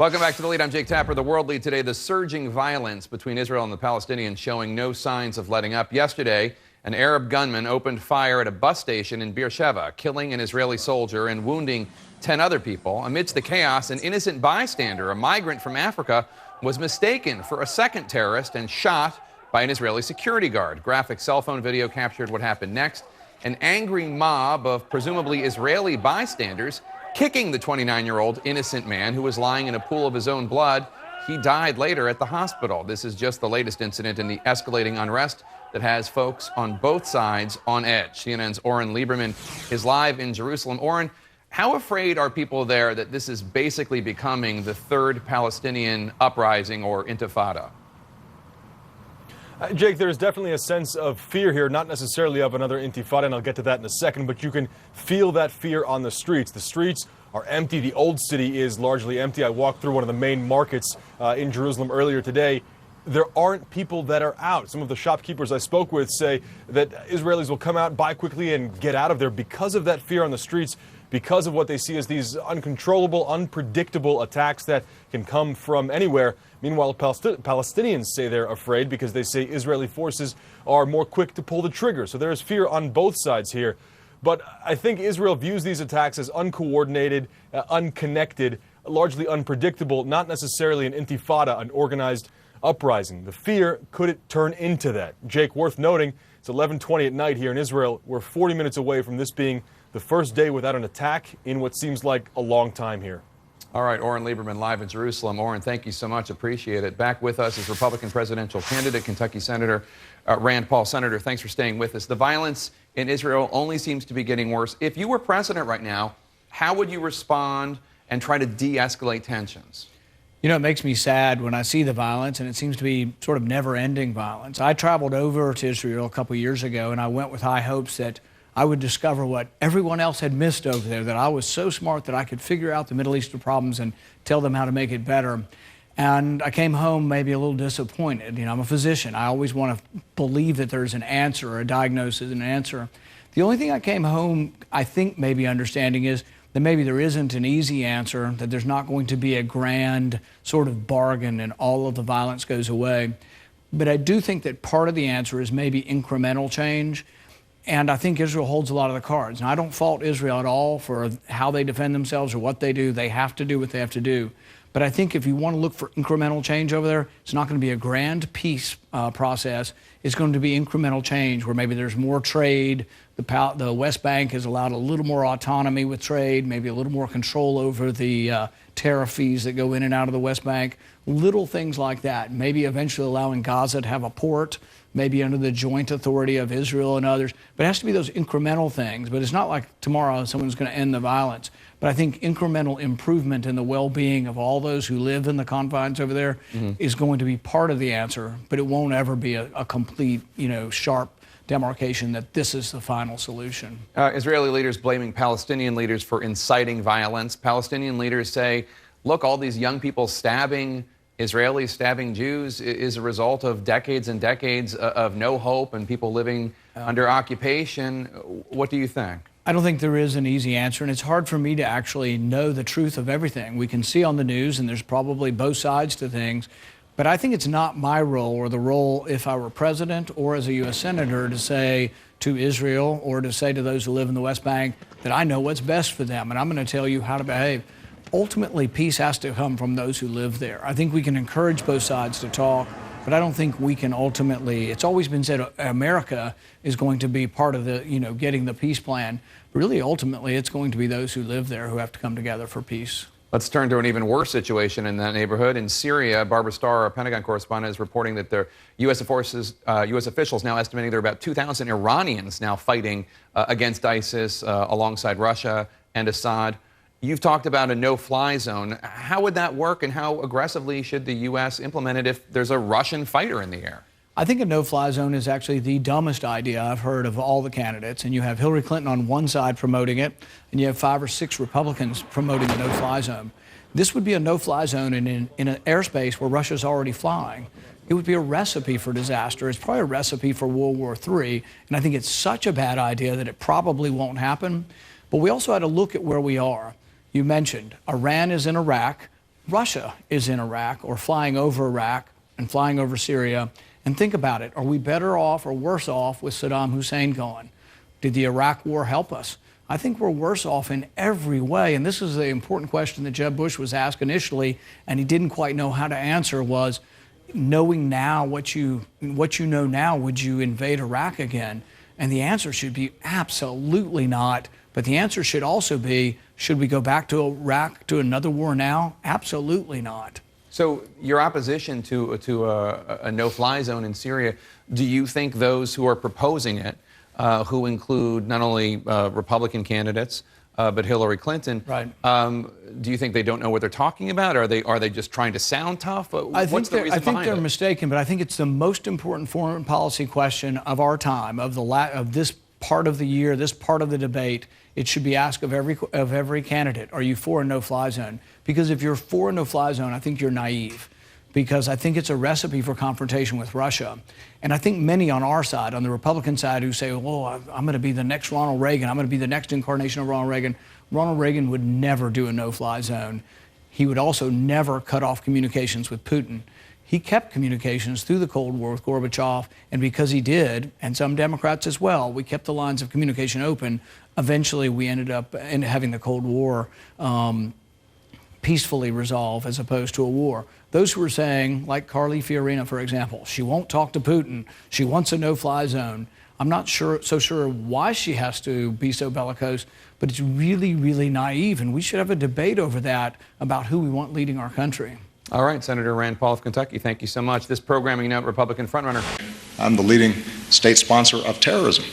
Welcome back to The Lead. I'm Jake Tapper. The World Lead today. The surging violence between Israel and the Palestinians showing no signs of letting up. Yesterday, an Arab gunman opened fire at a bus station in Beersheba, killing an Israeli soldier and wounding 10 other people. Amidst the chaos, an innocent bystander, a migrant from Africa, was mistaken for a second terrorist and shot by an Israeli security guard. Graphic cell phone video captured what happened next. An angry mob of presumably Israeli bystanders kicking the 29-year-old innocent man who was lying in a pool of his own blood. He died later at the hospital. This is just the latest incident in the escalating unrest that has folks on both sides on edge. CNN's Oren Lieberman is live in Jerusalem. Oren, how afraid are people there that this is basically becoming the third Palestinian uprising or intifada? Jake, there is definitely a sense of fear here, not necessarily of another intifada, and I'll get to that in a second, but you can feel that fear on the streets. The streets are empty. The old city is largely empty. I walked through one of the main markets in Jerusalem earlier today. There aren't people that are out. Some of the shopkeepers I spoke with say that Israelis will come out, buy quickly, and get out of there because of that fear on the streets, because of what they see as these uncontrollable, unpredictable attacks that can come from anywhere. Meanwhile, Palestinians say they're afraid because they say Israeli forces are more quick to pull the trigger. So there is fear on both sides here. But I think Israel views these attacks as uncoordinated, unconnected, largely unpredictable, not necessarily an intifada, an organized uprising. The fear, could it turn into that? Jake, worth noting, it's 11:20 at night here in Israel. We're 40 minutes away from this being the first day without an attack in what seems like a long time here. All right, Oren Lieberman live in Jerusalem. Oren, thank you so much. Appreciate it. Back with us is Republican presidential candidate, Kentucky Senator Rand Paul. Senator, thanks for staying with us. The violence in Israel only seems to be getting worse. If you were president right now, how would you respond and try to de-escalate tensions? You know, it makes me sad when I see the violence, and it seems to be sort of never-ending violence. I traveled over to Israel a couple years ago, and I went with high hopes that I would discover what everyone else had missed over there, that I was so smart that I could figure out the Middle Eastern problems and tell them how to make it better. And I came home maybe a little disappointed. You know, I'm a physician. I always want to believe that there's an answer, or a diagnosis and an answer. The only thing I came home, I think, maybe understanding is that maybe there isn't an easy answer, that there's not going to be a grand sort of bargain and all of the violence goes away. But I do think that part of the answer is maybe incremental change. And I think Israel holds a lot of the cards. Now, I don't fault Israel at all for how they defend themselves or what they do. They have to do what they have to do. But I think if you want to look for incremental change over there, it's not going to be a grand peace process. It's going to be incremental change where maybe there's more trade. The West Bank has allowed a little more autonomy with trade, maybe a little more control over the tariff fees that go in and out of the West Bank. Little things like that. Maybe eventually allowing Gaza to have a port, maybe under the joint authority of Israel and others. But it has to be those incremental things. But it's not like tomorrow someone's going to end the violence. But I think incremental improvement in the well-being of all those who live in the confines over there is going to be part of the answer. But it won't ever be a complete, sharp demarcation that this is the final solution. Israeli leaders blaming Palestinian leaders for inciting violence. Palestinian leaders say, look, all these young people stabbing Israelis, stabbing Jews is a result of decades and decades of no hope and people living under occupation. What do you think? I don't think there is an easy answer, and it's hard for me to actually know the truth of everything. We can see on the news, and there's probably both sides to things, but I think it's not my role or the role, if I were president or as a U.S. senator, to say to Israel or to say to those who live in the West Bank that I know what's best for them, and I'm going to tell you how to behave. Ultimately, peace has to come from those who live there. I think we can encourage both sides to talk, but I don't think we can ultimately, it's always been said America is going to be part of the, getting the peace plan. Really, ultimately, it's going to be those who live there who have to come together for peace. Let's turn to an even worse situation in that neighborhood. In Syria, Barbara Starr, a Pentagon correspondent, is reporting that the U.S. officials now estimating there are about 2,000 Iranians now fighting against ISIS alongside Russia and Assad. You've talked about a no-fly zone. How would that work, and how aggressively should the U.S. implement it if there's a Russian fighter in the air? I think a no-fly zone is actually the dumbest idea I've heard of all the candidates. And you have Hillary Clinton on one side promoting it, and you have 5 or 6 Republicans promoting a no-fly zone. This would be a no-fly zone in an airspace where Russia's already flying. It would be a recipe for disaster. It's probably a recipe for World War III. And I think it's such a bad idea that it probably won't happen. But we also had to look at where we are. You mentioned Iran is in Iraq. Russia is in Iraq or flying over Iraq and flying over Syria. And think about it. Are we better off or worse off with Saddam Hussein gone? Did the Iraq war help us? I think we're worse off in every way. And this is the important question that Jeb Bush was asked initially, and he didn't quite know how to answer, was knowing now what you know now, would you invade Iraq again? And the answer should be absolutely not. But the answer should also be, should we go back to Iraq to another war now? Absolutely not. So your opposition to a no-fly zone in Syria, do you think those who are proposing it, who include not only Republican candidates, but Hillary Clinton, right. Do you think they don't know what they're talking about? Are they just trying to sound tough? I think they're mistaken, but I think it's the most important foreign policy question of our time, of this part of the year, this part of the debate. It should be asked of every candidate, are you for a no-fly zone? Because if you're for a no-fly zone, I think you're naive, because I think it's a recipe for confrontation with Russia. And I think many on our side, on the Republican side, who say, oh, I'm going to be the next Ronald Reagan, I'm going to be the next incarnation of Ronald Reagan. Ronald Reagan would never do a no-fly zone. He would also never cut off communications with Putin. He kept communications through the Cold War with Gorbachev, and because he did, and some Democrats as well, we kept the lines of communication open. Eventually, we ended up having the Cold War peacefully resolve as opposed to a war. Those who were saying, like Carly Fiorina, for example, she won't talk to Putin, she wants a no-fly zone. I'm not so sure why she has to be so bellicose, but it's really, really naive, and we should have a debate over that, about who we want leading our country. All right, Senator Rand Paul of Kentucky, thank you so much. This programming note, Republican frontrunner. I'm the leading state sponsor of terrorism.